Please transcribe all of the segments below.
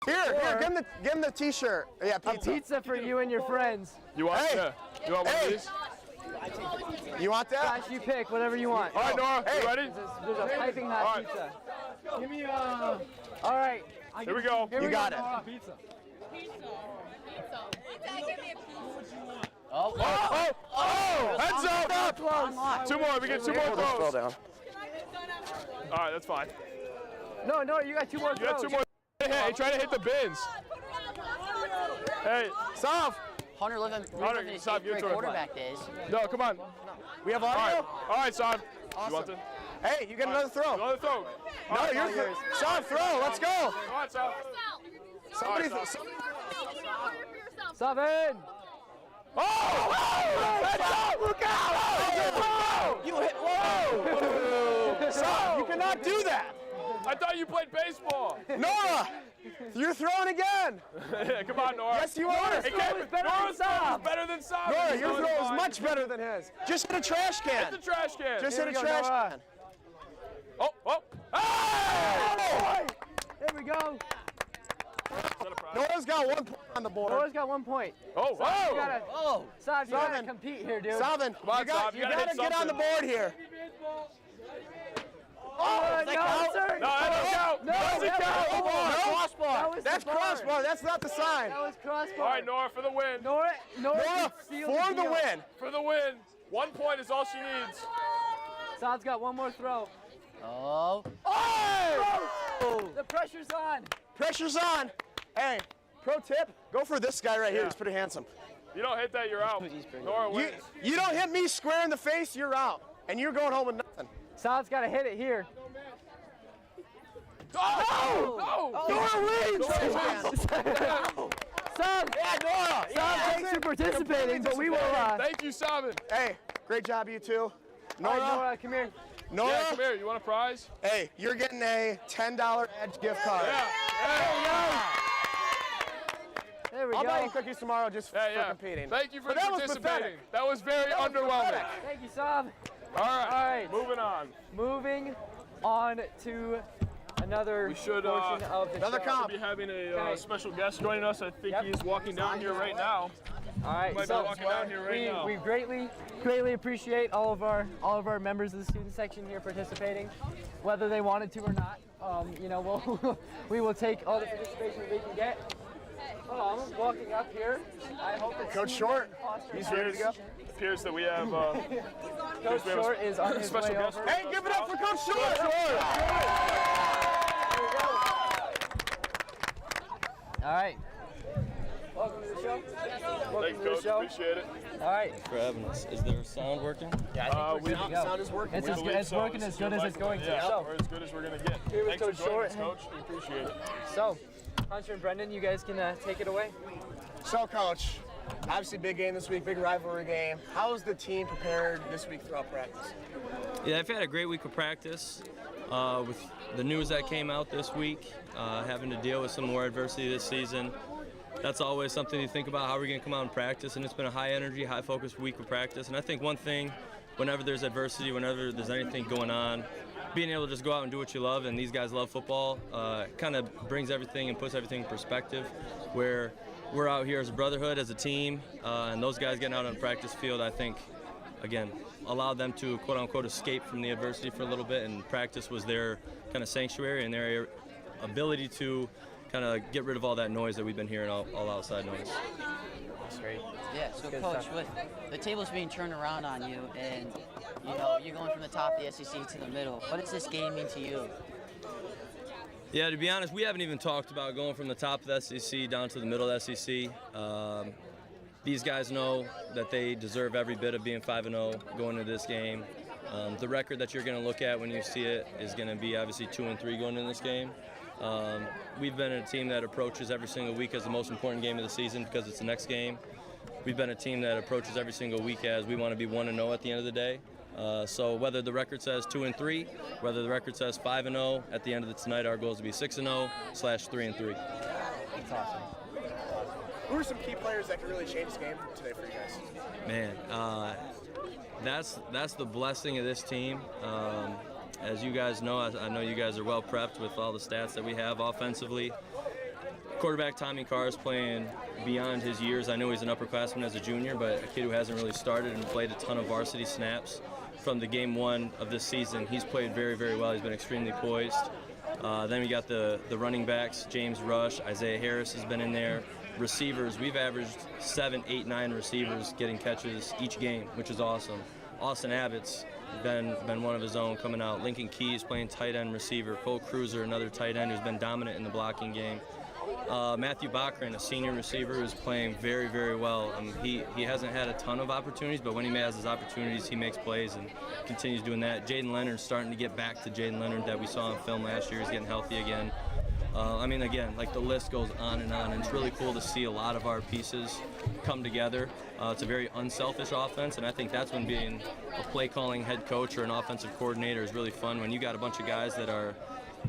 Here, give him the T-shirt. Yeah, pizza. A pizza for you and your friends. You want? Hey. Yeah. You want one of these? You want that? Gosh, you pick whatever you want. All right, Nora. Hey. You ready? There's a piping hot pizza. Give me All right. Here we go. You got it. Pizza. Oh! Heads up! Two more. We get two more throws. down. All right, that's fine. No, you got two more You got two more. Hey, try to hit the bins. Hey, Solve. Hunter living his stop, eighth grade your turn. quarterback days. no, come on. We have All audio. right, Son. Awesome. You want this? Hey, you get another throw. Another throw. No, you're yours. Solve, throw. Let's go. All right, Son. Somebody. Seven. Oh! Look out! You hit. Whoa! Solve. You cannot do that. I thought you played baseball. Nora, you're throwing again. Come on, Nora. Yes, you are. Hey, Nora's better than Nora's throw Sam. is better than Sam. Nora, your throw is much better than his. Just hit a trash Hit can. the trash can. Just Here hit we a go, trash Nora. can. Oh! Hey! There we go. Nora's got 1 point on the board. Nora's got 1 point. Oh! You Whoa! gotta, Sav, you gotta compete here, dude. Salvin, on, you Sav, you gotta gotta hit get on the something. board here. Oh, no, sir. No, that doesn't count. No, Doesn't that count. was- No, That was that's the bar. crossbar. That's not the sign. That was crossbar. All right, Nora, for the win. Nora Nora, can seal for the deal. win. For the win. 1 point is all she needs. Sav's got one more throw. Oh. Oh! The pressure's on. Pressure's on. Hey, pro tip: go for this guy right here. He's pretty handsome. You don't hit that, you're out. Nora You, wins. you don't hit me square in the face, you're out, and you're going home with nothing. Sav's got to hit it here. Oh! No! Nora wins. Sav, Yeah, Nora. Sav, thanks for participating, but we will. Thank you, Simon. Hey, great job, you two. All Nora, right, Nora, come here. Nora. Yeah, come here. You want a prize? Hey, you're getting a $10 Edge gift card. Yeah. There we I'll buy go. you cookies tomorrow just for competing. Thank you for But that was participating. pathetic. That was very underwhelming. Thank you, Sav. All right. All right. Moving on. Moving on to another We should, portion of the another show. comp. We'll be having a Okay. special guest joining us. I think Yep. he's walking down here right now. All right, Might be so walking down here right now. we greatly appreciate all of our members of the student section here participating, whether they wanted to or not. You know, we will take all the participation that we can get. Walking up here, I hope it's Coach Short, he's ready to go. Appears that we have Coach Short is on his special way guest. over. Hey, give it up for Coach Short. All right. Welcome to the show. Welcome Thanks, to the Coach. show. Appreciate it. All right. For having us. Is there sound working? Sound is working. It's working as good as it's going to. Yeah, So, we're as good as we're going to get. Here with Thanks for Coach joining us, Short. Coach. We appreciate it. so, Hunter and Brendan, you guys can take it away. So, Coach, obviously big game this week, big rivalry game. How is the team prepared this week throughout practice? Yeah, I've had a great week of practice. With the news that came out this week, having to deal with some more adversity this season. That's always something you think about, how we're going to come out and practice, and it's been a high energy, high focus week of practice. And I think one thing, whenever there's adversity, whenever there's anything going on, being able to just go out and do what you love, and these guys love football, kind of brings everything and puts everything in perspective, where we're out here as a brotherhood, as a team, and those guys getting out on the practice field, I think, again, allowed them to quote-unquote escape from the adversity for a little bit, and practice was their kind of sanctuary and their ability to kind of get rid of all that noise that we've been hearing, all outside noise. That's great. Yeah, so Good Coach, stuff. with the tables being turned around on you and, you know, you're going from the top of the SEC to the middle, what does this game mean to you? Yeah, to be honest, we haven't even talked about going from the top of the SEC down to the middle of the SEC. These guys know that they deserve every bit of being 5-0 going into this game. The record that you're going to look at when you see it is going to be obviously 2-3 going into this game. We've been a team that approaches every single week as the most important game of the season because it's the next game. We've been a team that approaches every single week as we want to be 1-0 at the end of the day. So whether the record says 2-3, whether the record says 5-0, at the end of tonight our goal is to be 6-0/3-3. That's awesome. Who are some key players that could really change this game today for you guys? Man, that's the blessing of this team. As you guys know, I know you guys are well prepped with all the stats that we have offensively. quarterback Tommy Carr is playing beyond his years. I know he's an upperclassman as a junior, but a kid who hasn't really started and played a ton of varsity snaps from the game one of this season. He's played very, very well. He's been extremely poised. Then we got the running backs, James Rush, Isaiah Harris has been in there. Receivers, we've averaged 7, 8, 9 receivers getting catches each game, which is awesome. Austin Abbott's been one of his own coming out. Lincoln Keys playing tight end receiver. Cole Cruiser, another tight end who's been dominant in the blocking game. Matthew Bachran, a senior receiver who's playing very, very well. He hasn't had a ton of opportunities, but when he has his opportunities, he makes plays and continues doing that. Jaden Leonard's starting to get back to Jaden Leonard that we saw in film last year. He's getting healthy again. I mean, again, like the list goes on, and it's really cool to see a lot of our pieces come together. It's a very unselfish offense, and I think that's when being a play-calling head coach or an offensive coordinator is really fun, when you got a bunch of guys that are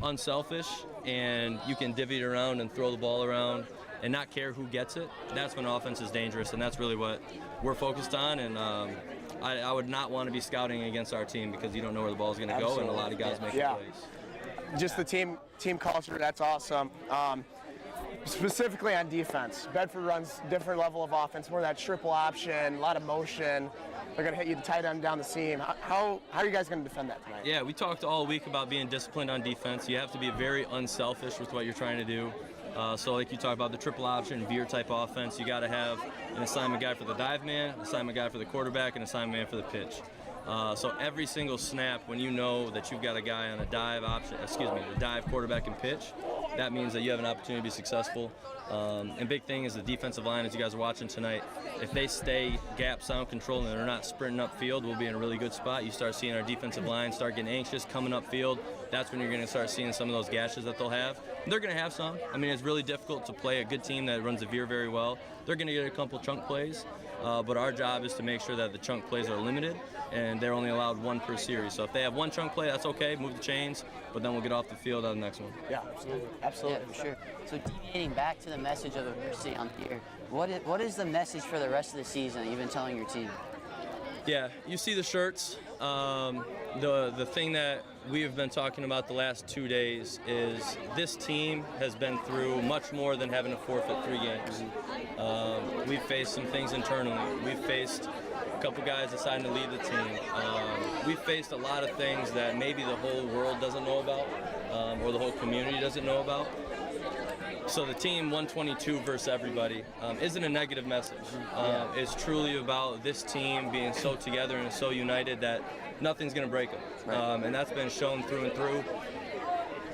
unselfish and you can divvy it around and throw the ball around and not care who gets it. That's when offense is dangerous, and that's really what we're focused on. And I would not want to be scouting against our team because you don't know where the ball is going to go, and a lot of guys make plays. Just the team culture, that's awesome. Specifically on defense, Bedford runs different level of offense, more that triple option, a lot of motion. They're going to hit you the tight end down the seam. How are you guys going to defend that tonight? Yeah, we talked all week about being disciplined on defense. You have to be very unselfish with what you're trying to do. So like you talk about the triple option, veer type offense, you got to have an assignment guy for the dive man, an assignment guy for the quarterback, and an assignment man for the pitch. So every single snap, when you know that you've got a guy on a dive option, the dive, quarterback, and pitch, that means that you have an opportunity to be successful. And big thing is the defensive line, as you guys are watching tonight. If they stay gap sound control and they're not sprinting upfield, we'll be in a really good spot. You start seeing our defensive line start getting anxious, coming upfield. That's when you're going to start seeing some of those gashes that they'll have. And they're going to have some. I mean, it's really difficult to play a good team that runs a veer very well. They're going to get a couple chunk plays. But our job is to make sure that the chunk plays are limited, and they're only allowed one per series. So if they have one chunk play, that's okay, move the chains, but then we'll get off the field on the next one. Yeah, absolutely. Absolutely. Yeah, for sure. So deviating back to the message of adversity on here, what is the message for the rest of the season that you've been telling your team? Yeah, you see the shirts. The thing that we have been talking about the last 2 days is this team has been through much more than having to forfeit 3 games. We've faced some things internally. We've faced a couple guys deciding to leave the team. We've faced a lot of things that maybe the whole world doesn't know about, or the whole community doesn't know about. So the team 122 versus everybody isn't a negative message. It's truly about this team being so together and so united that nothing's going to break them. And that's been shown through and through.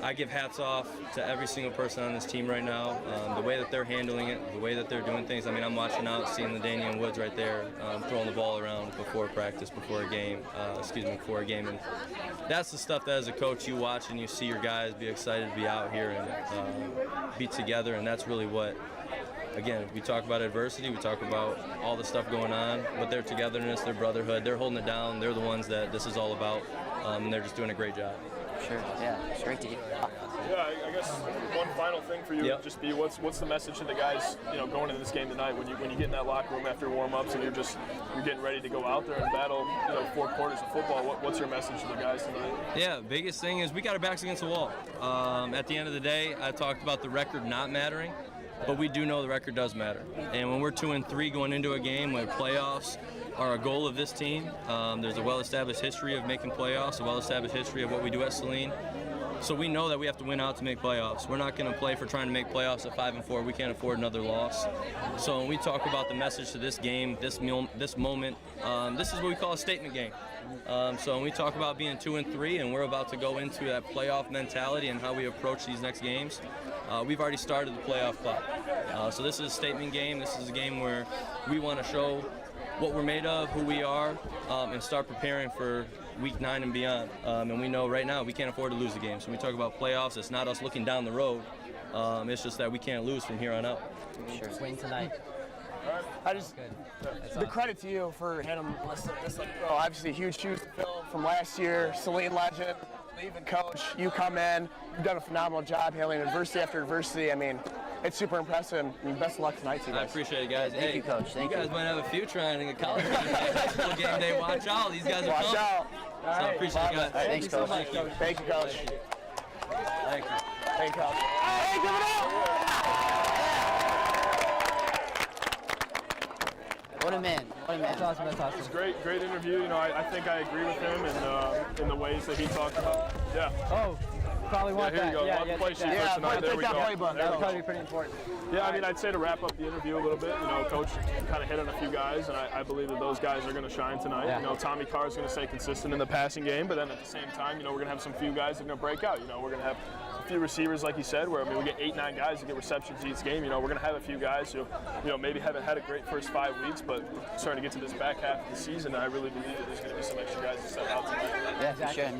I give hats off to every single person on this team right now. The way that they're handling it, the way that they're doing things. I mean, I'm watching out, seeing the Daniel Woods right there throwing the ball around before practice, before a game. And that's the stuff that as a coach you watch and you see your guys be excited to be out here and be together. And that's really what, again, we talk about adversity, we talk about all the stuff going on, but their togetherness, their brotherhood, they're holding it down. They're the ones that this is all about, and they're just doing a great job. Sure, yeah, it's great to hear. Yeah, I guess one final thing for you would just be what's the message to the guys, going into this game tonight when you get in that locker room after warm-ups and you're getting ready to go out there and battle 4 quarters of football. What's your message to the guys tonight? Yeah, biggest thing is we got our backs against the wall. At the end of the day, I talked about the record not mattering, but we do know the record does matter. And when we're 2-3 going into a game where playoffs are a goal of this team, there's a well-established history of making playoffs, a well-established history of what we do at Saline. So we know that we have to win out to make playoffs. We're not going to play for trying to make playoffs at 5-4. We can't afford another loss. So when we talk about the message to this game, this moment, this is what we call a statement game. So when we talk about being 2-3 and we're about to go into that playoff mentality and how we approach these next games, we've already started the playoff clock. So this is a statement game. This is a game where we want to show what we're made of, who we are, and start preparing for week 9 and beyond. And we know right now we can't afford to lose the game. So when we talk about playoffs, it's not us looking down the road. It's just that we can't lose from here on out. Sure. Win tonight. The credit to you for handling this like pro. Obviously, huge shoes to fill from last year. Saline legend, leaving coach. You come in. You've done a phenomenal job handling adversity after adversity. I mean, it's super impressive. I mean, best of luck tonight to you guys. I appreciate it, guys. Thank you, Coach. Thank you. You guys might have a future on a college game day. Watch out. These guys are Watch pumped. out. So I appreciate it, guys. Thanks, Coach. Thank you, Coach. Thank you. Thank you, Coach. Hey, give it up! a man. What a man. That's awesome. That's awesome. It's great interview. You know, I think I agree with him in the ways that he talked about. Yeah. Oh, probably want here that. you go. Yeah, One yeah, play take sheet that. for tonight. There we go. That would probably be pretty important. Yeah, I mean, I'd say to wrap up the interview a little bit, you know, Coach kind of hit on a few guys, and I believe that those guys are going to shine tonight. Yeah. You know, Tommy Carr is going to stay consistent in the passing game, but then at the same time, you know, we're going to have some few guys that are going to break out. You know, we're going to have a few receivers, like you said, where, I mean, we get 8-9 guys that get receptions each game. You know, we're going to have a few guys who, you know, maybe haven't had a great first 5 weeks, but starting to get to this back half of the season, I really believe that there's going to be some extra guys that step out tonight. Yeah, for sure.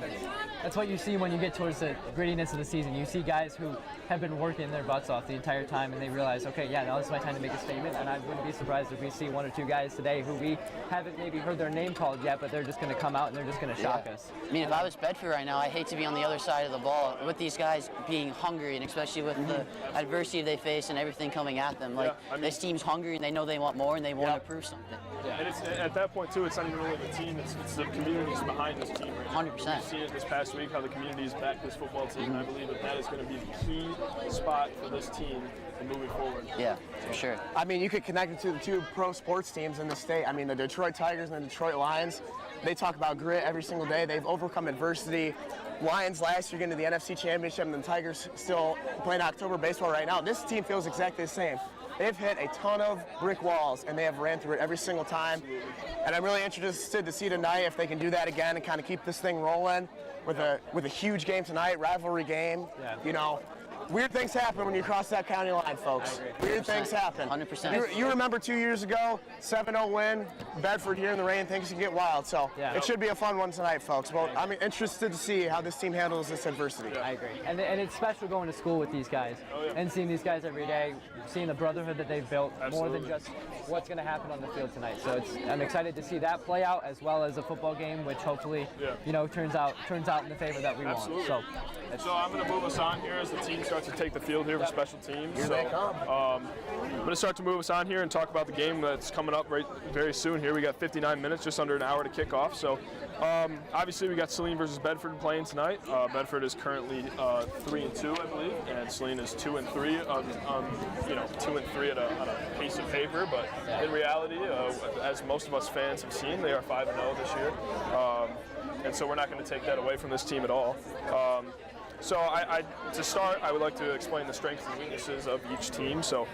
That's what you see when you get towards the grittiness of the season. You see guys who have been working their butts off the entire time, and they realize, okay, yeah, now it's my time to make a statement. And I wouldn't be surprised if we see 1 or 2 guys today who we haven't maybe heard their name called yet, but they're just going to come out and they're just going to shock us. I mean, if I was Bedford right now, I hate to be on the other side of the ball with these guys being hungry, and especially with the adversity they face and everything coming at them. Like, I mean, this team's hungry and they know they want more and they want to prove something. And it's, at that point, too, it's not even really the team, it's the communities behind this team right now. 100%. We've seen it this past week, how the communities back this football team, and I believe that that is going to be the key spot for this team in moving forward. Yeah, for sure. I mean, you could connect it to the 2 pro sports teams in the state. I mean, the Detroit Tigers and the Detroit Lions, they talk about grit every single day. They've overcome adversity. Lions last year getting to the NFC Championship, and the Tigers still playing October baseball right now. This team feels exactly the same. They've hit a ton of brick walls, and they have ran through it every single time. And I'm really interested to see tonight if they can do that again and kind of keep this thing rolling with a huge game tonight, rivalry game. Yeah. You know, weird things happen when you cross that county line, folks. Weird things happen. 100%. You remember 2 years ago, 7-0 win, Bedford here in the rain, things can get wild. So it should be a fun one tonight, folks. Well, I'm interested to see how this team handles this adversity. I agree. And it's special going to school with these guys and seeing these guys every day, seeing the brotherhood that they've built more than just what's going to happen on the field tonight. So I'm excited to see that play out as well as a football game, which hopefully you know turns out in the favor that we want. So I'm going to move us on here as the team starts to take the field here for special teams. Here they come. I'm going to start to move us on here and talk about the game that's coming up very soon here. We got 59 minutes, just under an hour to kick off. So obviously we got Saline versus Bedford playing tonight. Bedford is currently 3-2, I believe, and Saline is 2-3 on 2-3 on a piece of paper. But in reality, as most of us fans have seen, they are 5-0 this year. And so we're not going to take that away from this team at all. So to start, I would like to explain the strengths and weaknesses of each team. So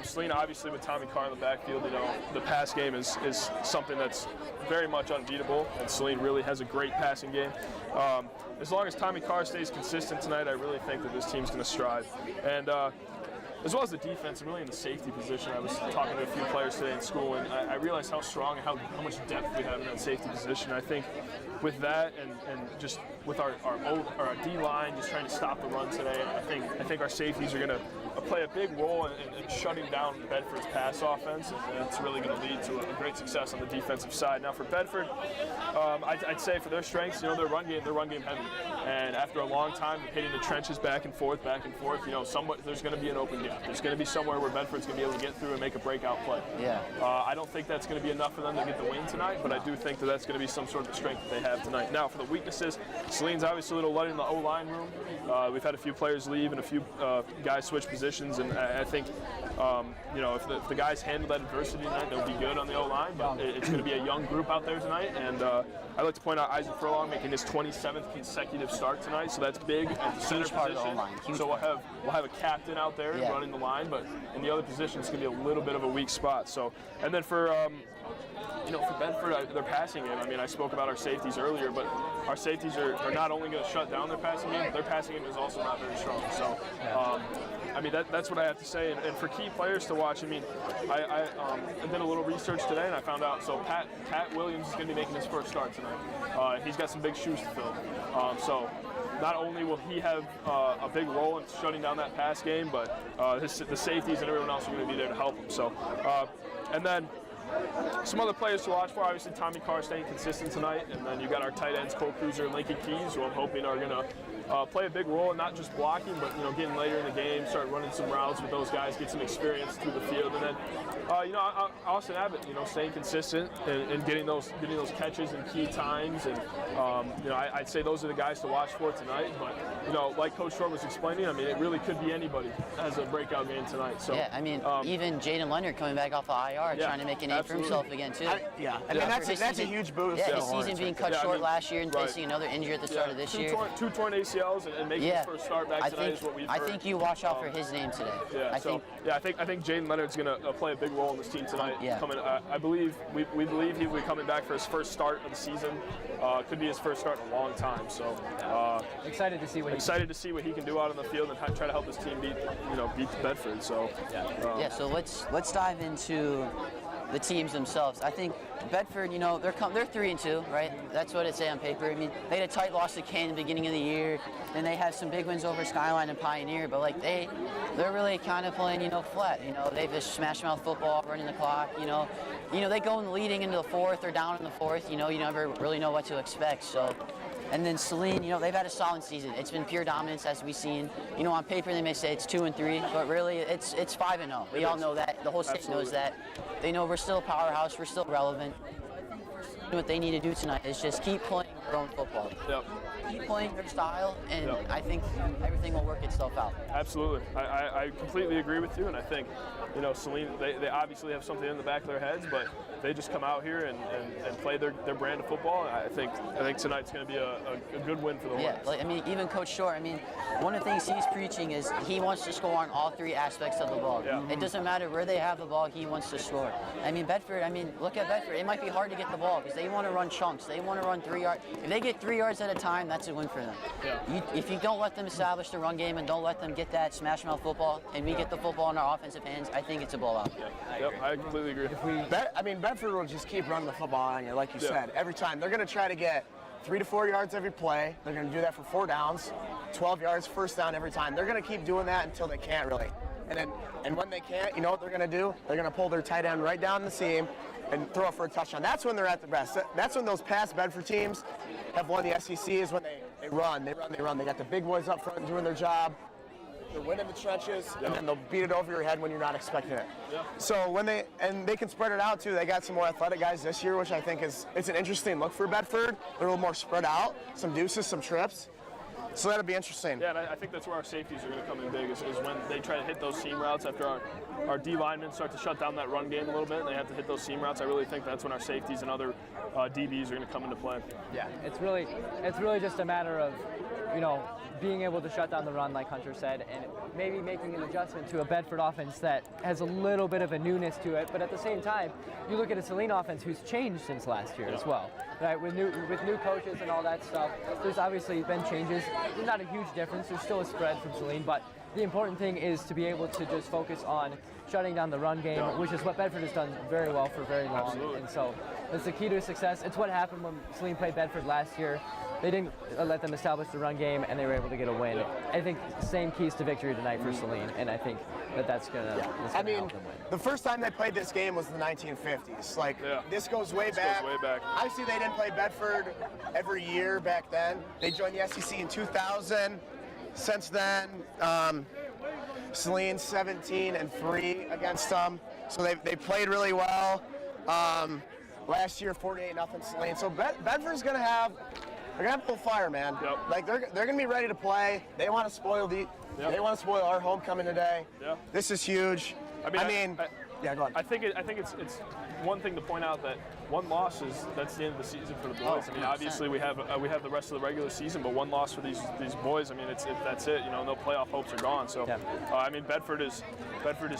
Saline, obviously, with Tommy Carr in the backfield, you know, the pass game is something that's very much unbeatable, and Saline really has a great passing game. As long as Tommy Carr stays consistent tonight, I really think that this team's going to strive. And as well as the defense, and really in the safety position. I was talking to a few players today in school, and I realized how strong and how much depth we have in that safety position. I think with that and just with our D-line just trying to stop the run today, I think our safeties are going to play a big role in shutting down Bedford's pass offense, and it's really going to lead to a great success on the defensive side. Now for Bedford, I'd say for their strengths, you know, their run game heavy, and after a long time of hitting the trenches back and forth, you know, there's going to be an open gap. There's going to be somewhere where Bedford's going to be able to get through and make a breakout play. Yeah. I don't think that's going to be enough for them to get the win tonight, but I do think that that's going to be some sort of strength that they have tonight. Now for the weaknesses, Saline's obviously a little light in the O-line room. We've had a few players leave and a few guys switch positions, and I think you know, if the guys handle that adversity tonight, they'll be good on the O-line, but it's going to be a young group out there tonight, and I'd like to point out Isaac Furlong making his 27th consecutive start tonight, so that's big at the center position. So we'll have a captain out there running the line, but in the other position it's going to be a little bit of a weak spot. So, and then for you know, for Bedford, their passing game, I mean, I spoke about our safeties earlier, but our safeties are not only going to shut down their passing game, their passing game is also not very strong. So, I mean, that's what I have to say. And for key players to watch, I mean, I did a little research today, and I found out, so Pat Williams is going to be making his first start tonight. He's got some big shoes to fill. So not only will he have a big role in shutting down that pass game, but the safeties and everyone else are going to be there to help him. So, and then some other players to watch for, obviously Tommy Carr staying consistent tonight, and then you got our tight ends, Cole Cruiser and Lincoln Keys, who I'm hoping are going to play a big role in not just blocking, but you know, getting later in the game, start running some routes with those guys, get some experience through the field, and then you know, Austin Abbott, you know, staying consistent and getting those catches in key times, and you know, I'd say those are the guys to watch for tonight. But you know, like Coach Short was explaining, I mean, it really could be anybody as a breakout game tonight. So yeah, I mean, even Jaden Leonard coming back off the IR, trying to make an name for himself again too. I mean that's a huge boost. Yeah, his season being cut short last year and facing another injury at the start of this year. Two torn ACLs and making his first start back tonight is what we've heard. I think you watch out for his name today. I think Jaden Leonard's going to play a big role in this team tonight. Yeah. I believe we believe he will be coming back for his first start of the season. Could be his first start in a long time. So excited to see what he can do out on the field and try to help his team beat Bedford. So so let's dive into the teams themselves. I think Bedford, they're 3-2, right? That's what it say on paper. I mean, they had a tight loss to Kane at the beginning of the year, and they had some big wins over Skyline and Pioneer, but like they're really kind of playing, flat. They just smash mouth football, running the clock. They go in leading into the fourth or down in the fourth. You never really know what to expect. So. And then Saline, they've had a solid season. It's been pure dominance, as we've seen. On paper they may say it's 2-3, but really it's 5-0. We all know that. The whole state knows that. They know we're still a powerhouse. We're still relevant. What they need to do tonight is just keep playing their own football. Yep. Keep playing their style, and I think everything will work itself out. Absolutely. I completely agree with you, and I think, Saline, they obviously have something in the back of their heads, but they just come out here and play their brand of football. I think tonight's going to be a good win for the Hornets. Yeah, even Coach Short, one of the things he's preaching is he wants to score on all three aspects of the ball. Yeah. It doesn't matter where they have the ball, he wants to score. Bedford, look at Bedford. It might be hard to get the ball because they want to run chunks. They want to run 3 yards. If they get 3 yards at a time, that's a win for them. Yeah. If you don't let them establish the run game and don't let them get that smash mouth football, and we get the football in our offensive hands, I think it's a blowout. Yeah. I completely agree. Bedford will just keep running the football on you, like you said, every time. They're going to try to get 3 to 4 yards every play. They're going to do that for 4 downs, 12 yards, first down every time. They're going to keep doing that until they can't really. And when they can't, you know what they're going to do? They're going to pull their tight end right down the seam and throw it for a touchdown. That's when they're at the best. That's when those past Bedford teams have won the SEC, is when they run. They got the big boys up front doing their job. They're winning the trenches, and then they'll beat it over your head when you're not expecting it. Yeah. So they can spread it out too. They got some more athletic guys this year, which I think it's an interesting look for Bedford. They're a little more spread out, some deuces, some trips. So that'll be interesting. Yeah, and I think that's where our safeties are going to come in big, is when they try to hit those seam routes after our D linemen start to shut down that run game a little bit, and they have to hit those seam routes. I really think that's when our safeties and other DBs are going to come into play. Yeah, it's really just a matter of, being able to shut down the run, like Hunter said, and maybe making an adjustment to a Bedford offense that has a little bit of a newness to it. But at the same time, you look at a Saline offense who's changed since last year as well, right? With new coaches and all that stuff, there's obviously been changes. There's not a huge difference. There's still a spread from Saline, but the important thing is to be able to just focus on shutting down the run game, which is what Bedford has done very well for very long. Absolutely. And so it's the key to success. It's what happened when Saline played Bedford last year. They didn't let them establish the run game, and they were able to get a win. I think same keys to victory tonight for Saline, and I think that's gonna help them win. The first time they played this game was the 1950s. This goes way back. Obviously, they didn't play Bedford every year back then. They joined the SEC in 2000. Since then, Saline 17-3 against them. So they played really well. Last year, 48-0 Saline. So Bedford's gonna have. They're gonna have a little fire, man. Yep. They're gonna be ready to play. They want to spoil they want to spoil our homecoming today. Yeah. This is huge. Go on. I think it's one thing to point out that one loss that's the end of the season for the boys. Obviously we have the rest of the regular season, but one loss for these boys. That's it. No playoff hopes are gone. So Bedford is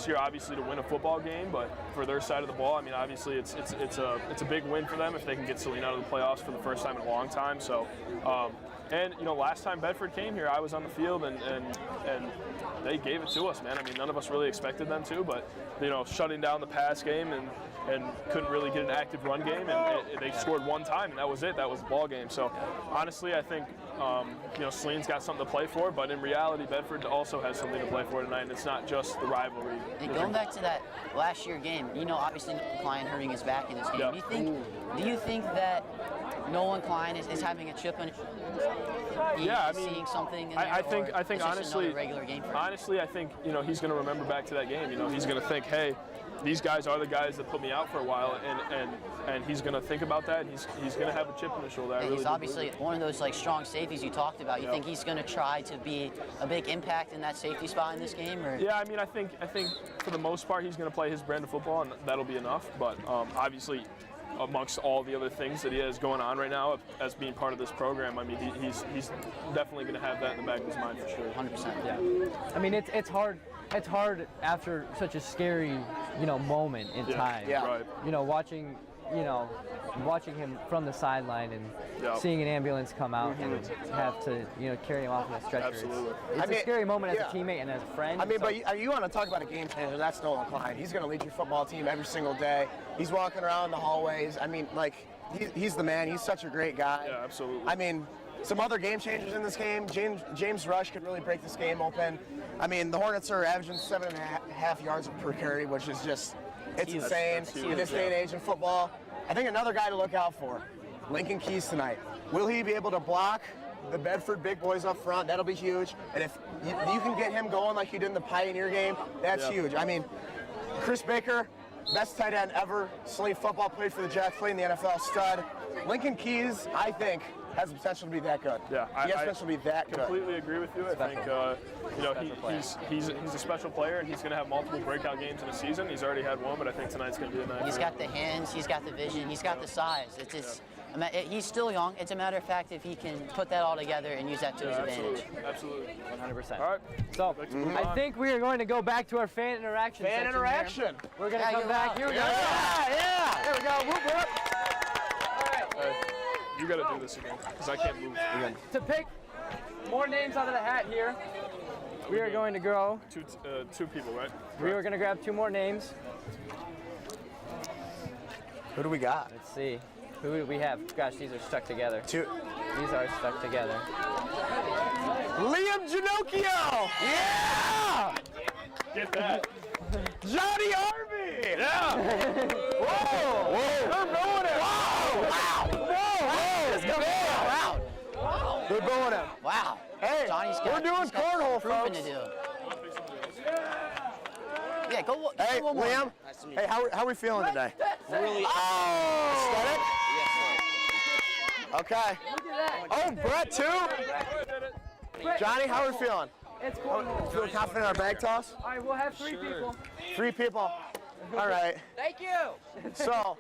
here obviously to win a football game, but for their side of the ball, obviously it's a big win for them if they can get Saline out of the playoffs for the first time in a long time. So. Last time Bedford came here, I was on the field, and they gave it to us, man. None of us really expected them to, but shutting down the pass game and couldn't really get an active run game, and they scored one time, and that was it. That was the ball game. So honestly, I think Saline's got something to play for, but in reality, Bedford also has something to play for tonight, and it's not just the rivalry. And going back to that last year game, obviously Klein hurting his back in this game. Yep. Do you think that Nolan Klein is having a chip on his shoulder? Seeing something in there, I think it's honestly, just regular game for him? honestly, I think he's going to remember back to that game. He's going to think, hey, these guys are the guys that put me out for a while, and he's going to think about that, and he's going to have a chip on his shoulder. I really he's obviously one of those like strong safeties you talked about. You think he's going to try to be a big impact in that safety spot in this game? Or? Yeah, I mean, I think for the most part he's going to play his brand of football, and that'll be enough. But obviously, amongst all the other things that he has going on right now as being part of this program, I mean, he's definitely going to have that in the back of his mind for sure. 100%. Yeah. I mean, it's hard. It's hard after such a scary, moment in time. Yeah. Right. Watching him from the sideline and seeing an ambulance come out and have to, carry him off on a stretcher. Absolutely. It's a scary moment as a teammate and as a friend. I mean, but you want to talk about a game changer? That's Nolan Klein. He's going to lead your football team every single day. He's walking around the hallways. I mean, like, he's the man. He's such a great guy. Yeah, absolutely. I mean, some other game changers in this game. James Rush could really break this game open. I mean, the Hornets are averaging 7.5 yards per carry, which is just, it's insane in this day and age in football. I think another guy to look out for, Lincoln Keys tonight. Will he be able to block the Bedford big boys up front? That'll be huge. And if you can get him going like you did in the Pioneer game, that's huge. I mean, Chris Baker, best tight end ever. Selene football, played for the Jacks, played in the NFL, stud. Lincoln Keys, I think, has the potential to be that good. Yeah, he has potential to be that good. Completely agree with you. I think he's a special player, and he's going to have multiple breakout games in a season. He's already had one, but I think tonight's going to be a night. He's got the hands, he's got the vision, he's got the size. It's just, he's still young. It's a matter of fact if he can put that all together and use that to his advantage. Absolutely. 100%. All right. So I think we are going to go back to our fan interaction. Fan interaction. Here. We're going to come back. Here we go. Yeah. Here we go. Whoop, whoop. You got to do this again, because I can't move. To pick more names out of the hat here, we are going to go. Two people, right? We are going to grab 2 more names. Who do we got? Let's see. Who do we have? Gosh, these are stuck together. 2. These are stuck together. Liam Ginocchio! Yeah! Get that. Johnny Harvey! Yeah! Whoa! They're booing him! Wow! Wow! They're booing him. Wow. Hey, Johnny's we're doing cornhole, proving folks. to do. Yeah, go. Hey, one more. Liam. Hey, how are we feeling today? Really. Aesthetic? Okay. Oh, Brett too? Johnny, how are we feeling? It's cornhole. Feeling confident in our bag toss? All right, we'll have 3 people. 3 people. All right. Thank you. So,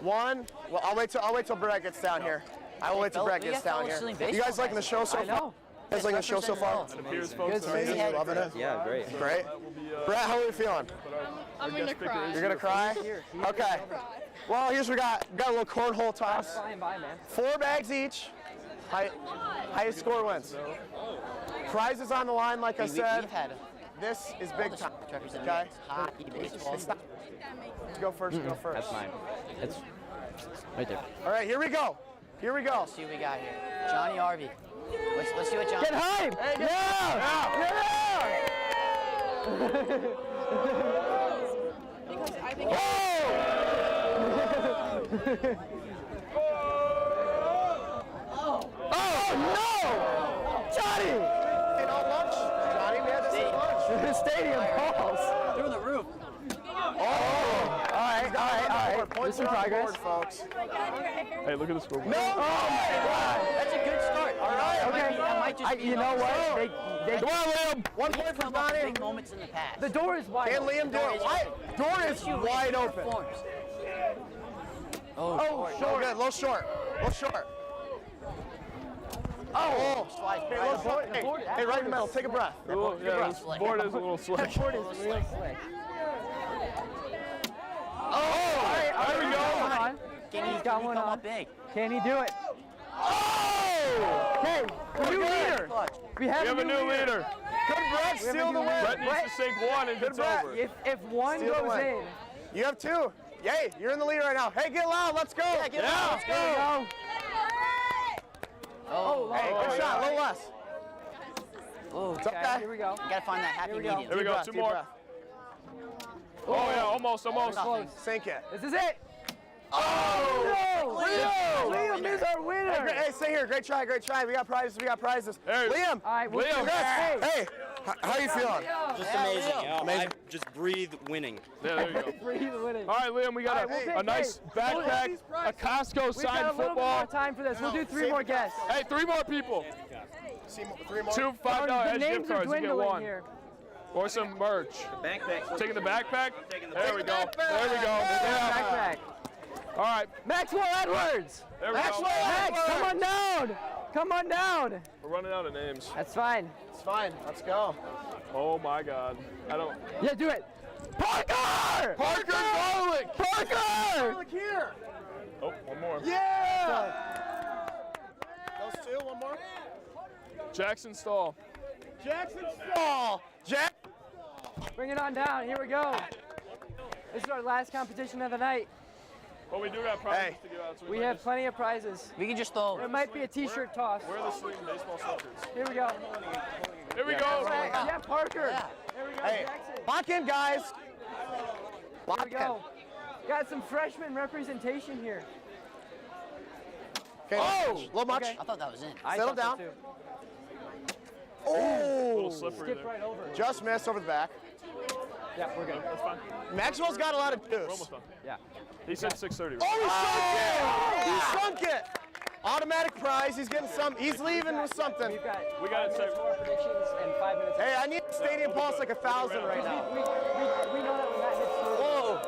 1. Well, I'll wait till Brett gets down here. I will wait till Brett gets down here. You guys liking the show so far? I know. You guys liking the show so far? It appears, folks, It's amazing. You loving it? Yeah, great. Great. Brett, how are we feeling? I'm gonna cry. You're gonna cry? Okay. Well, here's what we got. We got a little cornhole toss. Flying by, man. 4 bags each. Highest score wins. Prizes on the line, like I said. We've had This is big time. representatives, hockey, baseball. It's not. Go first. Go first. That's mine. It's right there. All right, here we go. Here we go. Let's see what we got here. Johnny Harvey. Let's see what Johnny. Get hype! Hey, I think Oh no! Johnny! You know lunch? Johnny, we had this at lunch. The stadium calls. Through the roof. All right. Points This is are on the progress. board, folks. Hey, look at the scoreboard. No! Oh my God! That's a good start. All right. Okay. That might just be You know what? They Come on, Liam. 1 point for come up with Johnny. big moments in the past. the door is wide. Can Liam do it? Door is wide open. Oh, Short. Good. Little short. Little short. Oh! Hey, little short. Hey, right in the middle. Take a breath. Yeah, this board is a little slick. Board is really slick. There we go. Come on. He's got one come on. up big. Can he do it? Oh! Hey, new leader. Clutch. We have We have a new leader. Good Brett, steal the win. Brett needs to sink 1 and it's Brett. over. If one Steal the goes win. in, You have 2. Yay, you're in the lead right now. Hey, get loud. Let's go. Yeah, get loud. Let's there we go. Oh, Hey, good shot. A little less. oh. It's okay. Here we go. You gotta find that happy Here we go. medium. Here we go, Breath, 2 deep more. breath. Oh, yeah, almost. Sink it. This is it. Oh! Liam is our winner. Hey, stay here. Great try. We got prizes. Hey, Liam. All right, Liam. Congrats. Hey, how you feeling? Just amazing. Amazing. I just breathe winning. Yeah, there you go. Breathe winning. All right, Liam, we got All right, a nice backpack, a Costco We've got signed a little bit football. more time for this. We'll do 3 more guests. Hey, 3 more people. 3 more. 2 $5 The edge gift names are cards. You get dwindling 1. here. Or some merch. Backpack. Taking the backpack? There we go. Yeah. Backpack. All right. Maxwell Edwards. There we Max, go. come on down. Come on down. We're running out of names. That's fine. It's fine. Let's go. Oh my God. I don't. Yeah, do it. Parker! Parker Garlic. Parker! Look here. Oh, one more. Yeah. Those 2. One more. Jackson Stahl. Jackson Stall. Jack. Bring it on down. Here we go. This is our last competition of the night. Well, we do got prizes to give out. So We might have just plenty of prizes. We can just throw. There might be a t-shirt toss. wear the sleeve baseball sweatshirts. Here we go. Here we go. Yeah, Parker. There we go, Hey, Jackson. lock in, guys. Here Lock we go. Got some freshman representation here. Okay. Oh, a little much. Okay. I thought that was in. I Settle thought so down. too. A little Oh, slippery Skip there. right over. just missed over the back. Yeah, we're good. That's fine. Maxwell's got a lot of We're juice. almost done. Yeah. He said 6:30. Oh, he sunk it! Automatic prize. He's getting some. He's leaving with something. We've got We got it set. more predictions and 5 minutes. Hey, I need stadium pulse like 1,000 right now. We know that when that hits through. Whoa!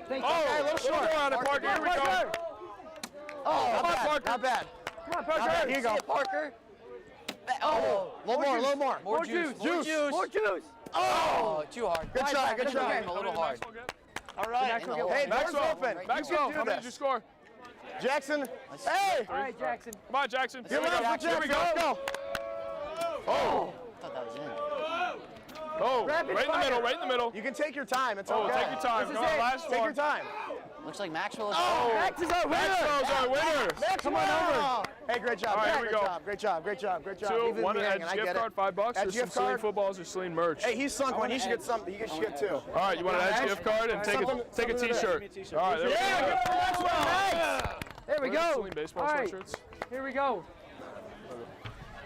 Thank you. Oh, Okay, a little little short. more on it, Parker. Here we go. Parker! Oh, not bad. Parker. Not bad. Come on, Not bad. Parker! Here you go. Parker. Oh, a little more. A little more. More juice! Juice. More juice! Oh, too hard. Good try. Good That's try. okay. A little hard. All right. Maxwell get Hey, one. doors Maxwell. open. Maxwell, You how can do many did you this. score? Jackson. Hey. All right, Jackson. Come on, Jackson. Here You're we go. left for Here we Jackson. go. Let's go. Oh. I thought that was in. Oh, Rapid right in the fire. middle, right in the middle. You can take your time. It's Oh, okay. take your time. This Come is on, it. last Take one. your time. Looks like Maxwell is. Max is our winner! Maxwell's our winner. Come on over. Hey, great job. All right, Matt. here we great go. job. Great job. Great job. Great job. 2, Leave it in 1 the edge ring, and I gift get card, it. $5. Edge There's some gift Celine card. footballs or Celine merch. Hey, he's sunk one. You should get some. You should get 2. All right, you want an edge gift card and take a T-shirt. All right, there we go. There we Where's go. Celine baseball All right, sweatshirts. here we go.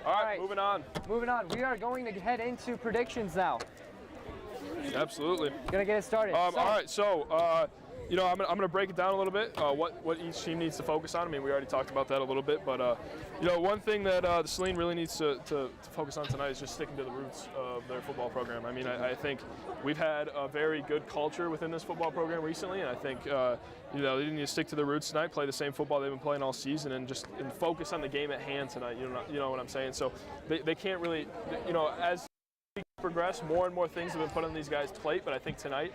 All right, right. moving on. Moving on. We are going to head into predictions now. Absolutely. Gonna get it started. All right, so I'm gonna break it down a little bit. What each team needs to focus on. I mean, we already talked about that a little bit, but one thing that the Celine really needs to focus on tonight is just sticking to the roots of their football program. I mean, I think we've had a very good culture within this football program recently, and I think they need to stick to the roots tonight, play the same football they've been playing all season, and focus on the game at hand tonight. You know what I'm saying? So they can't really, as progress, more and more things have been put on these guys' plate, but I think tonight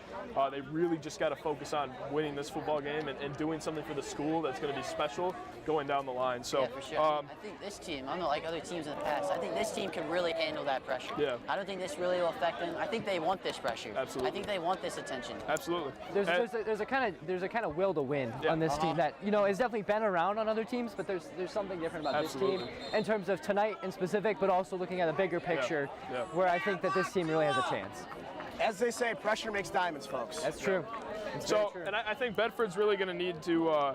they really just got to focus on winning this football game and doing something for the school that's going to be special going down the line. So Yeah, for sure. I think this team, unlike other teams in the past, I think this team can really handle that pressure. Yeah. I don't think this really will affect them. I think they want this pressure. Absolutely. I think they want this attention. Absolutely. There's a kind of will to win on this team that has definitely been around on other teams, but there's something different about Absolutely. this team in terms of tonight in specific, but also looking at a bigger picture, Yeah. where I think that this team really has a chance. As they say, pressure makes diamonds, folks. That's true. It's So, very true. and I think Bedford's really going to need to,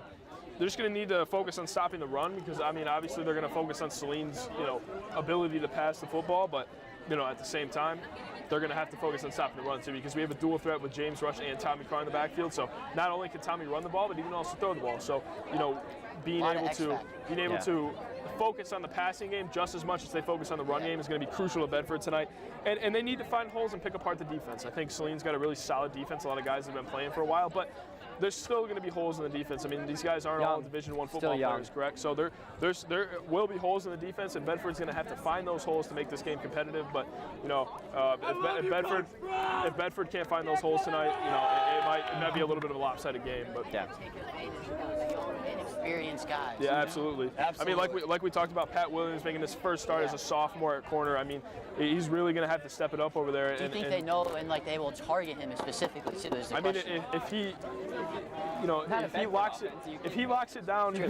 they're just going to need to focus on stopping the run because, I mean, obviously they're going to focus on Celine's, ability to pass the football, but, at the same time, they're going to have to focus on stopping the run too because we have a dual threat with James Rush and Tommy Carr in the backfield. So not only can Tommy run the ball, but he can also throw the ball. So, being Lot of able X to factor. to focus on the passing game just as much as they focus on the run game is going to be crucial to Bedford tonight. And they need to find holes and pick apart the defense. I think Celine's got a really solid defense. A lot of guys have been playing for a while, but there's still going to be holes in the defense. I mean, these guys aren't all Young. Division I Still football young. players, correct? So there will be holes in the defense, and Bedford's going to have to find those holes to make this game competitive. But if Bedford can't find those holes tonight, it might be a little bit of a lopsided game. But Yeah. Take advantage of inexperienced guys. yeah, absolutely. I mean, like we talked about, Pat Williams making his first start as a sophomore at corner. I mean, he's really going to have to step it up over there. Do you think they know and they will target him specifically too? Is the I mean, question. if he, locks it down in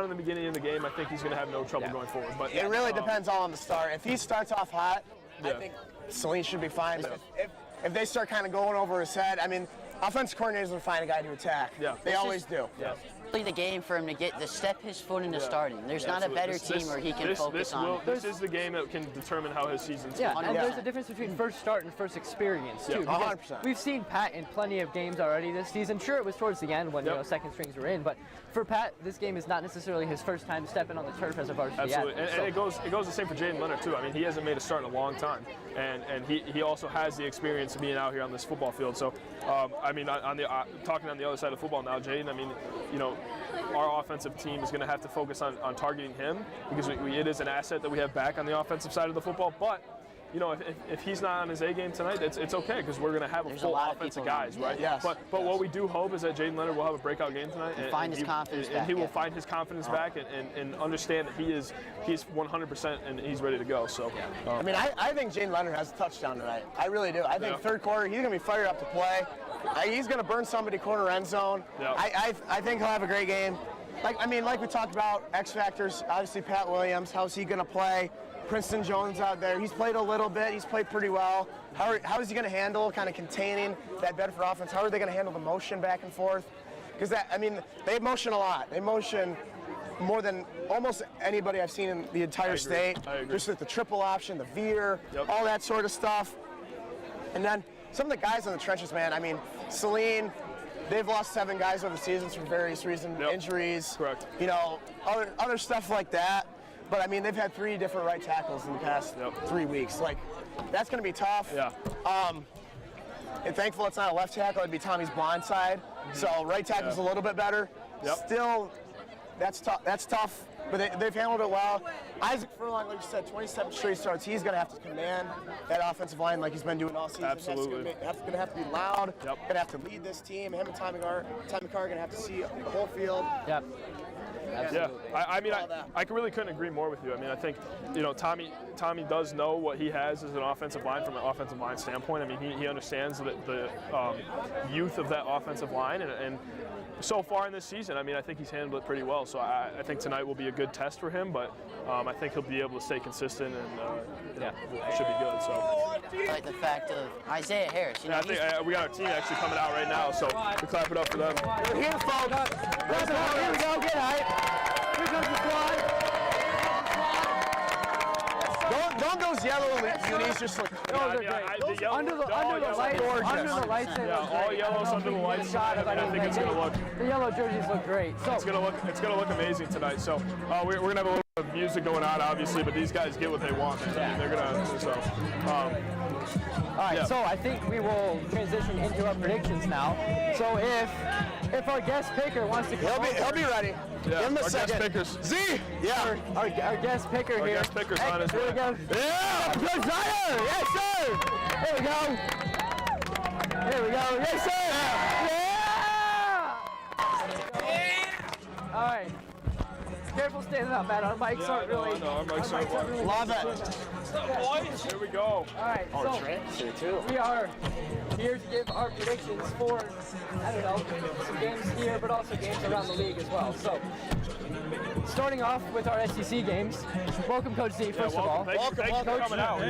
the beginning of the game, I think he's going to have no trouble going forward. But It really depends all on the start. If he starts off hot, I Yeah. think Celine should be fine. But if they start kind of going over his head, I mean, offensive coordinators will find a guy to attack. Yeah. They always do. Yeah. really the game for him to step his foot into starting. There's not a better team where he can focus on. This is the game that can determine how his season's Yeah, going. and there's a difference between first start and first experience too. Yeah, because 100%. We've seen Pat in plenty of games already this season. Sure, it was towards the end when second strings were in, but for Pat, this game is not necessarily his first time stepping on the turf as a varsity Absolutely, athlete. and it goes the same for Jaden Leonard too. I mean, he hasn't made a start in a long time, and he also has the experience of being out here on this football field. So, I mean, talking on the other side of football now, Jaden. I mean, you know, our offensive team is going to have to focus on targeting him because it is an asset that we have back on the offensive side of the football. But you know, if he's not on his A game tonight, it's okay because we're going to have a full offense of guys, right? Yes. But what we do hope is that Jaden Leonard will have a breakout game tonight and find his confidence back. And he will find his confidence back and understand that he's 100% and he's ready to go. So, I mean, I think Jaden Leonard has a touchdown tonight. I really do. I think third quarter he's going to be fired up to play. He's going to burn somebody corner end zone. Yeah. I think he'll have a great game. Like we talked about, X factors. Obviously, Pat Williams. How's he going to play? Princeton Jones out there. He's played a little bit. He's played pretty well. How is he going to handle kind of containing that Bedford offense? How are they going to handle the motion back and forth? Because they motion a lot. They motion more than almost anybody I've seen in the entire state. I agree. Just with the triple option, the veer, all that sort of stuff. And then some of the guys in the trenches, man. I mean, Celine. They've lost 7 guys over the seasons for various reasons, injuries, Correct. You know, other stuff like that. But I mean, they've had 3 different right tackles in the past 3 weeks. Like, that's going to be tough. Yeah. And thankful it's not a left tackle; it'd be Tommy's blind side. So right tackle's a little bit better. Yep. Still, that's tough. That's tough. But they've handled it well. Isaac Furlong, like you said, 27 straight starts. He's going to have to command that offensive line like he's been doing all season. Absolutely. That's going to have to be loud. Yep. Going to have to lead this team. Him and Tommy Carr are going to have to see the whole field. Yep. Absolutely. Yeah, I mean, I really couldn't agree more with you. I mean, I think, you know, Tommy does know what he has as an offensive line from an offensive line standpoint. I mean, he understands the youth of that offensive line, and so far in this season, I mean, I think he's handled it pretty well. So I think tonight will be a good test for him, but I think he'll be able to stay consistent and it should be good. So. Like the fact of Isaiah Harris. You know, I think we got our team actually coming out right now, so we clap it up for them. We're here, folks. Here we go. Get hype. Here comes the squad. Don't those yellow unis just look? Those are great. Under the lights, they look all great. yellows under the lights. I think it's gonna look. The yellow jerseys look great. So It's gonna look amazing tonight. So we're gonna have a little bit of music going on, obviously, but these guys get what they want, man. I mean, they're gonna. So. all right, so I think we will transition into our predictions now. So if our guest picker wants to come, He'll be ready. Yeah, Give him a our second. guest pickers. Z. Yeah. our guest picker Our here. guest picker's on his Here we way. go. Yeah. Good Zion. Yes, sir. Here we go. Here we go. Yes, sir. Yeah. All right. Careful standing up, man. Our mics aren't really. Our mics aren't really. Love it. Here we go. All right. So we are here to give our predictions for, I don't know, some games here, but also games around the league as well. So, starting off with our SEC games, welcome Coach Z, first of all. Thank you for coming out. Coach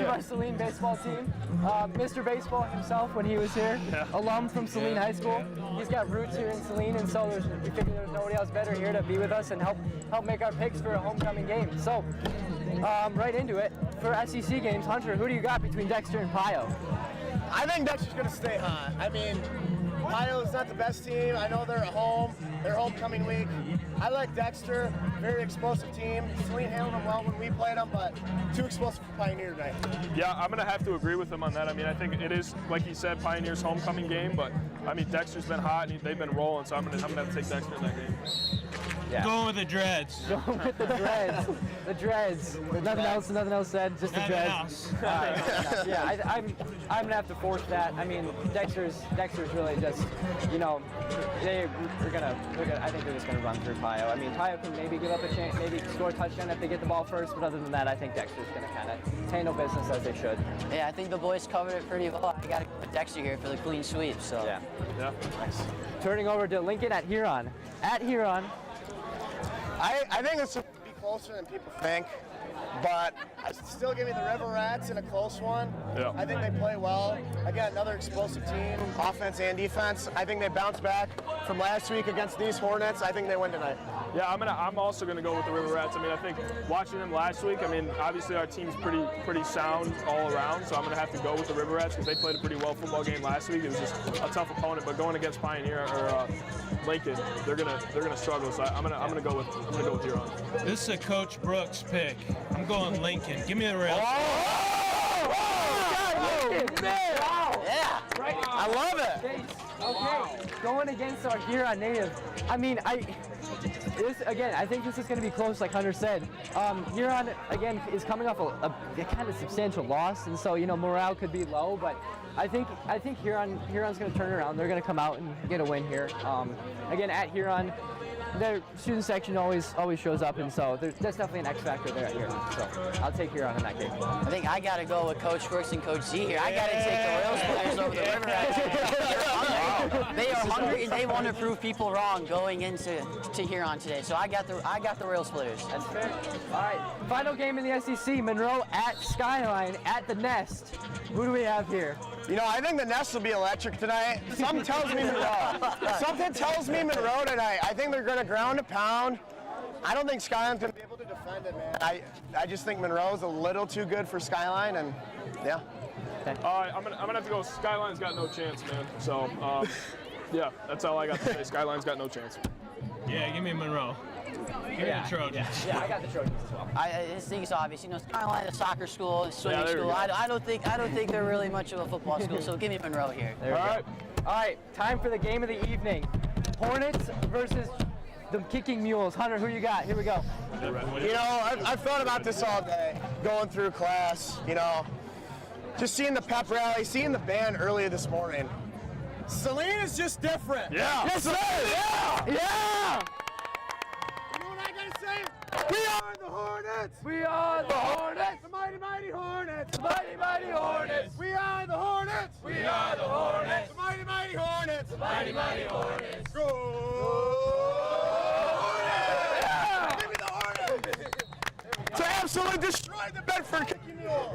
of our Saline baseball team. Mr. Baseball himself, when he was here, alum from Saline High School. He's got roots here in Saline, and so we figured there's nobody else better here to be with us and help make our picks for a homecoming game. So, right into it. For SEC games, Hunter, who do you got between Dexter and Pio? I think Dexter's going to stay hot. I mean, Ohio's not the best team. I know they're at home. They're homecoming week. I like Dexter. Very explosive team. Saline handled them well when we played them, but too explosive for Pioneer tonight. Yeah, I'm going to have to agree with him on that. I mean, I think it is, like he said, Pioneer's homecoming game, but I mean, Dexter's been hot and they've been rolling, so I'm going to have to take Dexter in that game. Yeah. Going with the Dreads. Going with the Dreads. The Dreads. Nothing else said, just the Dreads. Yeah, I'm gonna have to force that. I mean, Dexter's really just, you know, I think they're just gonna run through Pio. I mean, Pio can maybe give up a chance, maybe score a touchdown if they get the ball first, but other than that, I think Dexter's gonna kind of handle business as they should. Yeah, I think the boys covered it pretty well. I got to put Dexter here for the clean sweep. So Yeah. Nice. Turning over to Lincoln at Huron. At Huron. I think it's going to be closer than people think. but I still give me the River Rats in a close one. Yeah. I think they play well. Again, another explosive team, offense and defense. I think they bounce back from last week against these Hornets. I think they win tonight. Yeah, I'm also going to go with the River Rats. I mean, I think watching them last week, I mean, obviously our team's pretty sound all around, so I'm going to have to go with the River Rats because they played a pretty well football game last week. It was just a tough opponent, but going against Pioneer or Lincoln, they're gonna struggle. So I'm gonna go with Huron. This is a Coach Brooks pick. I'm going Lincoln. Give me the rail. Yeah. Right. I love it. Okay, going against our Huron native. I mean, I think this is going to be close, like Hunter said. Huron, again, is coming off a kind of substantial loss, and so, you know, morale could be low, but I think Huron's going to turn around. They're going to come out and get a win here. Again, at Huron, their student section always shows up, and so that's definitely an X factor there at Huron. So I'll take Huron in that game. I think I got to go with Coach Brooks and Coach Z here. I got to take the Royals players over the River Rats. They are hungry and they want to prove people wrong going into Huron today. So I got the Royals players. That's fair. All right, final game in the SEC. Monroe at Skyline at the Nest. Who do we have here? You know, I think the Nest will be electric tonight. Something tells me Monroe. Something tells me Monroe tonight. I think they're going to ground and pound. I don't think Skyline's going to be able to defend it, man. I just think Monroe's a little too good for Skyline, and yeah. All right, I'm gonna have to go. Skyline's got no chance, man. So, yeah, that's all I got to say. Skyline's got no chance. Yeah, give me Monroe. Give me the Trojans. Yeah, I got the Trojans as well. I just think it's obvious. You know, Skyline, a soccer school, a swimming there we school. go. I don't think they're really much of a football school. So give me Monroe here. There we go. All right, time for the game of the evening. Hornets versus the Kicking Mules. Hunter, who you got? Here we go. You know, I've thought about this all day, going through class, you know, just seeing the pep rally, seeing the band earlier this morning. Celine is just different. Yeah. Yes, sir. Yeah. Yeah! You know what I gotta say? We are the Hornets. We are the Hornets. The mighty, mighty Hornets. The mighty, mighty Hornets. We are the Hornets. We are the Hornets. The mighty, mighty Hornets. The mighty, mighty Hornets. Go Hornets! Yeah! Give me the Hornets! To absolutely destroy the Bedford Kicking Mule.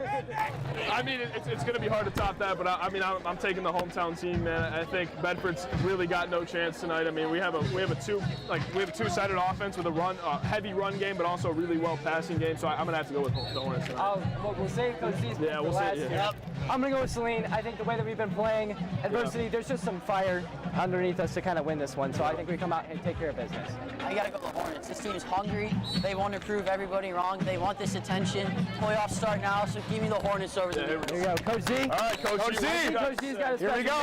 I mean, it's going to be hard to top that, but I'm taking the hometown team, man. I think Bedford's really got no chance tonight. I mean, we have a two-sided offense with a heavy run game, but also a really well passing game. So I'm going to have to go with the Hornets tonight. We'll save Coach Z's pick for We'll last see. year. Yeah. I'm going to go with Celine. I think the way that we've been playing, adversity, there's just some fire underneath us to kind of win this one. So I think we come out and take care of business. I got to go with the Hornets. This team is hungry. They want to prove everybody wrong. They want this attention. Playoffs start now, so give me the Hornets over the Mules. Here you go, Coach Z. All right, Coach Z. Coach Z's got his Here we go.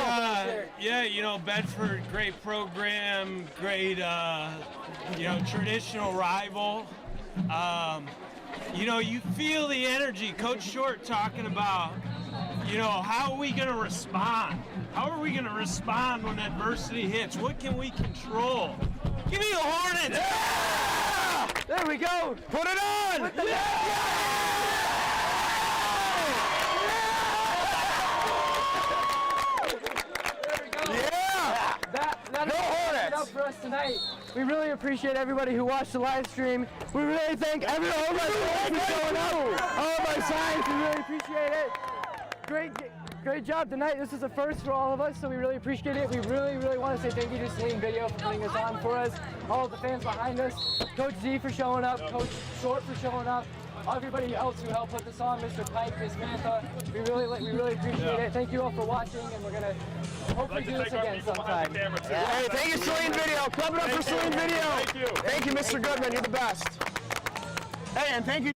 Yeah, you know, Bedford, great program, great, traditional rival. You feel the energy. Coach Short talking about, how are we going to respond? How are we going to respond when adversity hits? What can we control? Give me the Hornets! Yeah! There we go. Put it on! With the That is up for us tonight. We really appreciate everybody who watched the live stream. We really thank everyone for showing up. All of our signs, we really appreciate it. Great job tonight. This is a first for all of us, so we really appreciate it. We really, really want to say thank you to Celine Video for putting this on for us. All of the fans behind us. Coach Z for showing up. Coach Short for showing up. Everybody else who helped put this on, Mr. Pike, Miss Mantha, we really appreciate it. Thank you all for watching, and we're gonna hopefully do this again sometime. Hey, thank you, Celine Video. Clap it up for Celine Video. Thank you. Thank you, Mr. Goodman. You're the best. Hey, and thank you.